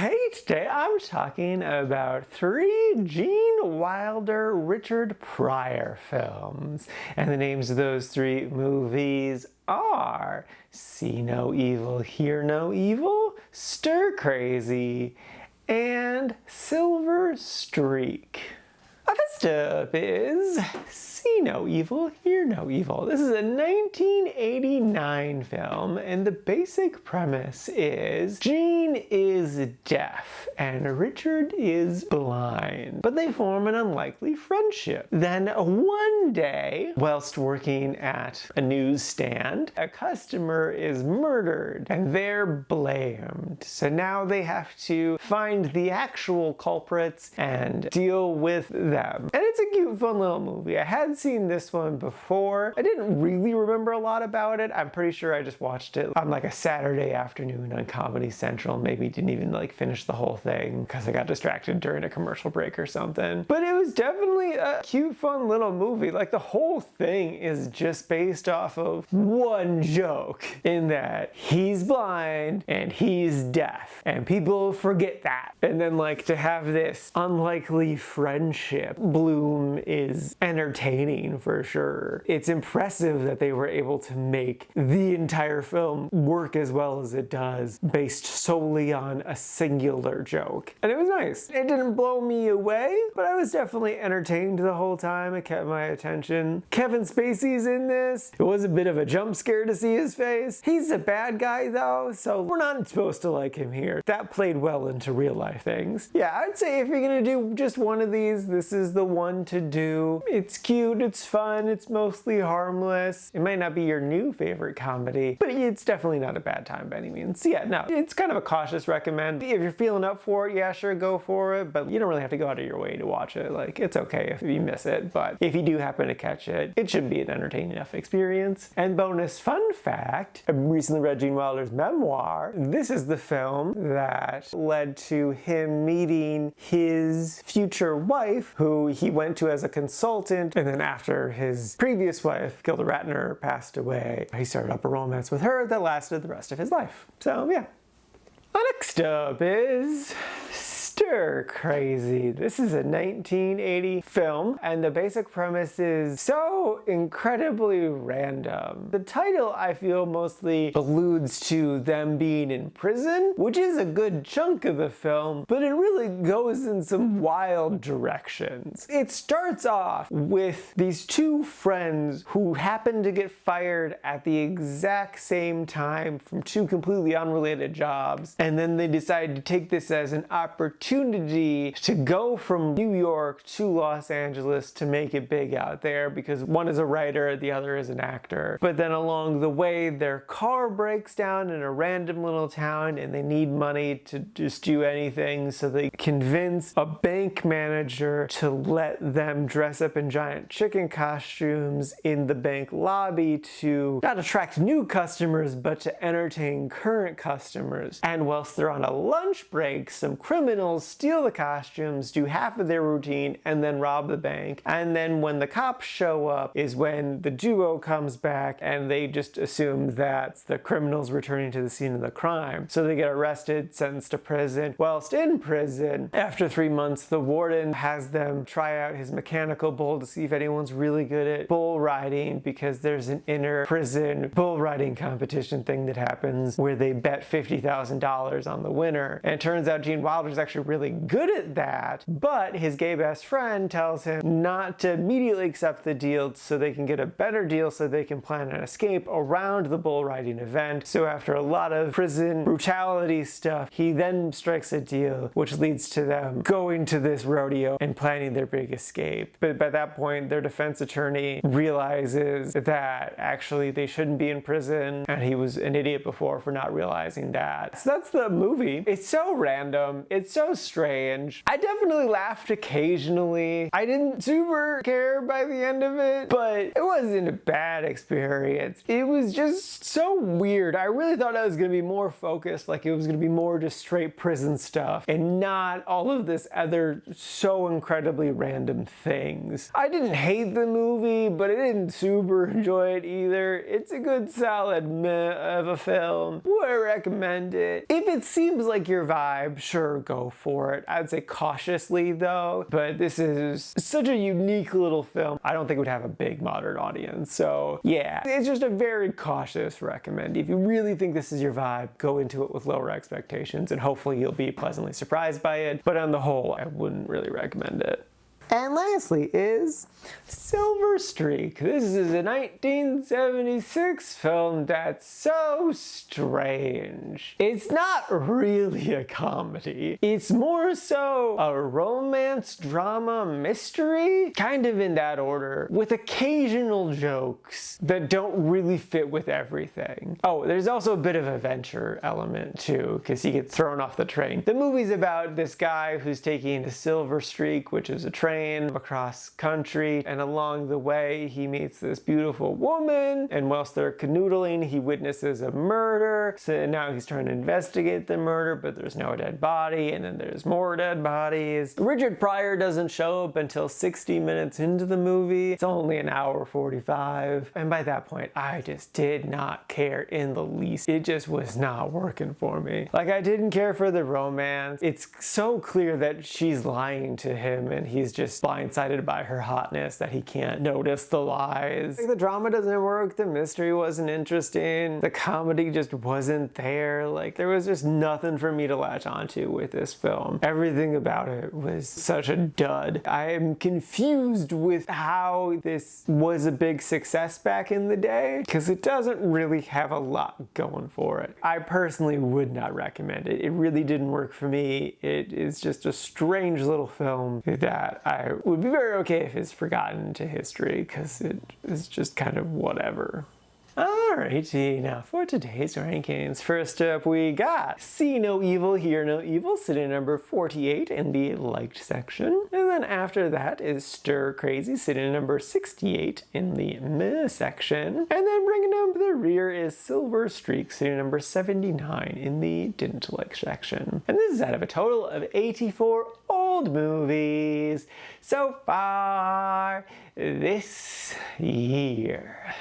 Hey, today I'm talking about 3 Gene Wilder Richard Pryor films. And the names of those 3 movies are See No Evil, Hear No Evil, Stir Crazy, and Sliver Streak. First up is See No Evil, Hear No Evil. This is a 1989 film, and the basic premise is Gene is deaf and Richard is blind, but they form an unlikely friendship. Then one day, whilst working at a newsstand, a customer is murdered and they're blamed. So now they have to find the actual culprits and deal with them. And it's a cute, fun little movie. I had seen this one before. I didn't really remember a lot about it. I'm pretty sure I just watched it on like a Saturday afternoon on Comedy Central. Maybe didn't even like finish the whole thing because I got distracted during a commercial break or something. But it was definitely a cute, fun little movie. Like the whole thing is just based off of one joke in that he's blind and he's deaf. And people forget that. And then like to have this unlikely friendship bloom is entertaining for sure. It's impressive that they were able to make the entire film work as well as it does based solely on a singular joke. And it was nice. It didn't blow me away, but I was definitely entertained the whole time. It kept my attention. Kevin Spacey's in this. It was a bit of a jump scare to see his face. He's a bad guy though, so we're not supposed to like him here. That played well into real life things. Yeah, I'd say if you're gonna do just one of these, this is the one to do. It's cute, it's fun, it's mostly harmless. It might not be your new favorite comedy, but it's definitely not a bad time by any means. So yeah, no, it's kind of a cautious recommend. If you're feeling up for it, yeah, sure, go for it, but you don't really have to go out of your way to watch it. Like, it's okay if you miss it, but if you do happen to catch it, it should be an entertaining enough experience. And bonus fun fact, I recently read Gene Wilder's memoir. This is the film that led to him meeting his future wife, who he went to as a consultant, and then after his previous wife, Gilda Radner, passed away, he started up a romance with her that lasted the rest of his life. So yeah. Next up is Stir Crazy. This is a 1980 film, and the basic premise is so incredibly random. The title, I feel, mostly alludes to them being in prison, which is a good chunk of the film, but it really goes in some wild directions. It starts off with these 2 friends who happen to get fired at the exact same time from 2 completely unrelated jobs, and then they decide to take this as an opportunity to go from New York to Los Angeles to make it big out there, because one is a writer, the other is an actor. But then along the way, their car breaks down in a random little town and they need money to just do anything, so they convince a bank manager to let them dress up in giant chicken costumes in the bank lobby to not attract new customers, but to entertain current customers. And whilst they're on a lunch break, some criminals steal the costumes, do half of their routine, and then rob the bank. And then when the cops show up is when the duo comes back, and they just assume that's the criminals returning to the scene of the crime. So they get arrested, sentenced to prison. Whilst in prison, after 3 months, the warden has them try out his mechanical bull to see if anyone's really good at bull riding, because there's an inner prison bull riding competition thing that happens where they bet $50,000 on the winner. And it turns out Gene Wilder's actually really good at that, but his gay best friend tells him not to immediately accept the deal so they can get a better deal, so they can plan an escape around the bull riding event. So after a lot of prison brutality stuff, he then strikes a deal which leads to them going to this rodeo and planning their big escape. But by that point, their defense attorney realizes that actually they shouldn't be in prison, and he was an idiot before for not realizing that. So that's the movie. It's so random, it's so was strange. I definitely laughed occasionally. I didn't super care by the end of it, but it wasn't a bad experience. It was just so weird. I really thought I was gonna be more focused, like it was gonna be more just straight prison stuff and not all of this other so incredibly random things. I didn't hate the movie, but I didn't super enjoy it either. It's a good solid meh of a film. Would I recommend it? If it seems like your vibe, sure, go for it. I'd say cautiously though, but this is such a unique little film. I don't think it would have a big modern audience. So yeah, it's just a very cautious recommend. If you really think this is your vibe, go into it with lower expectations and hopefully you'll be pleasantly surprised by it. But on the whole, I wouldn't really recommend it. And lastly is Sliver Streak. This is a 1976 film that's so strange. It's not really a comedy. It's more so a romance, drama, mystery, kind of in that order, with occasional jokes that don't really fit with everything. Oh, there's also a bit of a adventure element too, because he gets thrown off the train. The movie's about this guy who's taking a Sliver Streak, which is a train across country, and along the way he meets this beautiful woman, and whilst they're canoodling he witnesses a murder, so now he's trying to investigate the murder, but there's no dead body, and then there's more dead bodies. Richard Pryor doesn't show up until 60 minutes into the movie. It's only an hour 45, and by that point I just did not care in the least. It just was not working for me. Like, I didn't care for the romance. It's so clear that she's lying to him and he's just blindsided by her hotness that he can't notice the lies. Like, the drama doesn't work, the mystery wasn't interesting, the comedy just wasn't there. Like, there was just nothing for me to latch onto with this film. Everything about it was such a dud. I am confused with how this was a big success back in the day, because it doesn't really have a lot going for it. I personally would not recommend it. It really didn't work for me. It is just a strange little film that I would be very okay if it's forgotten into history, because it is just kind of whatever. Alrighty, now for today's rankings. First up we got See No Evil, Hear No Evil, sitting at number 48 in the liked section. And then after that is Stir Crazy, sitting at number 68 in the meh section. And then bringing up the rear is Sliver Streak, sitting at number 79 in the didn't like section. And this is out of a total of 84 old movies so far this year.